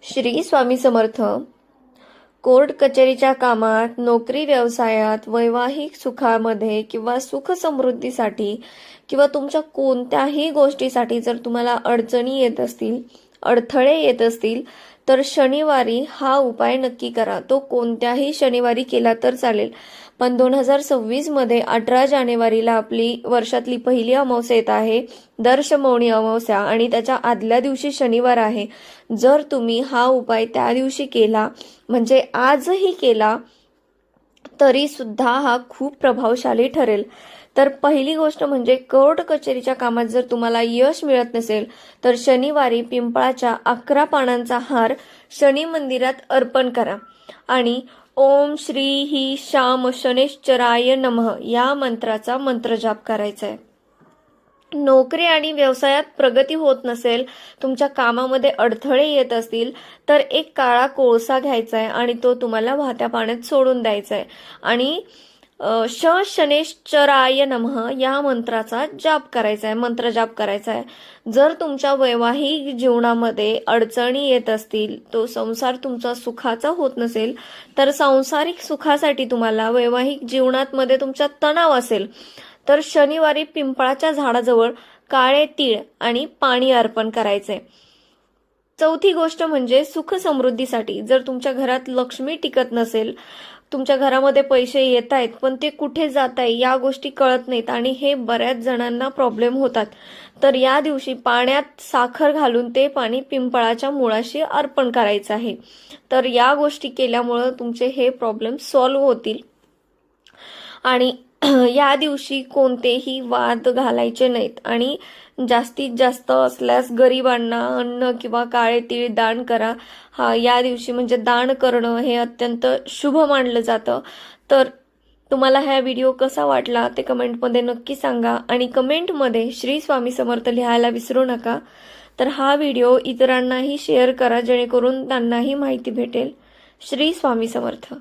Shri Swami Samarth. Court कचेरीच्या कामात, नोकरी व्यवसायात, वैवाहिक सुखामध्ये किंवा सुख समृद्धीसाठी किंवा तुमच्या कोणत्याही गोष्टीसाठी जर तुम्हाला अडचणी येत असतील, अडथळे येत असतील, तर शनिवारी हा उपाय नक्की करा. तो कोणत्याही शनिवारी केला तर चालेल. पण 2026 मध्ये 18 जानेवारीला आपली वर्षातली पहिली अमावस्या येत आहे, दर्शमौनी अमावस्या, आणि त्याच्या आदल्या दिवशी शनिवार आहे. जर तुम्ही हा उपाय त्या दिवशी केला, म्हणजे आजही केला, तरी सुद्धा हा खूप प्रभावशाली ठरेल. तर पहिली गोष्ट म्हणजे कोर्ट कचेरीच्या कामात जर तुम्हाला यश मिळत नसेल, तर शनिवारी पिंपळाच्या 11 पानांचा हार शनी मंदिरात अर्पण करा आणि ओम श्री ही श्याम शनेश्चराय नमः या मंत्राचा मंत्रजाप करायचा आहे. नोकरी आणि व्यवसायात प्रगती होत नसेल, तुमच्या कामामध्ये अडथळे येत असतील, तर एक काळा कोळसा घ्यायचा आहे आणि तो तुम्हाला वाहत्या पाण्यात सोडून द्यायचा आहे आणि शनेश्चराय नमः या मंत्राचा जाप करायचा आहे, मंत्रजाप करायचा आहे. जर तुमच्या वैवाहिक जीवनामध्ये अडचणी येत असतील, तो संसार तुमचा सुखाचा होत नसेल, तर सांसारिक सुखासाठी तुम्हाला वैवाहिक जीवनात मध्ये तुमचा तणाव असेल, तर शनिवारी पिंपळाच्या झाडाजवळ काळे तीळ आणि पाणी अर्पण करायचंय. चौथी गोष्ट म्हणजे सुख समृद्धीसाठी. जर तुमच्या घरात लक्ष्मी टिकत नसेल, तुमच्या घरामध्ये पैसे येत आहेत पण ते कुठे जात आहे या गोष्टी कळत नाहीत आणि हे बऱ्याच जणांना प्रॉब्लेम होतात, तर या दिवशी पाण्यात साखर घालून ते पाणी पिंपळाच्या मुळाशी अर्पण करायचं आहे. तर या गोष्टी केल्यामुळे तुमचे हे प्रॉब्लेम सॉल्व्ह होतील. आणि या दिवशी कोणतेही वाद घालायचे नाहीत आणि जास्तीत जास्त असल्यास गरिबांना अन्न किंवा काळे तीळ दान करा. या दिवशी म्हणजे दान करणं हे अत्यंत शुभ मानलं जातं. तर तुम्हाला हा व्हिडिओ कसा वाटला ते कमेंटमध्ये नक्की सांगा आणि कमेंटमध्ये श्री स्वामी समर्थ लिहायला विसरू नका. तर हा व्हिडिओ इतरांनाही शेअर करा जेणेकरून त्यांनाही माहिती भेटेल. श्री स्वामी समर्थ.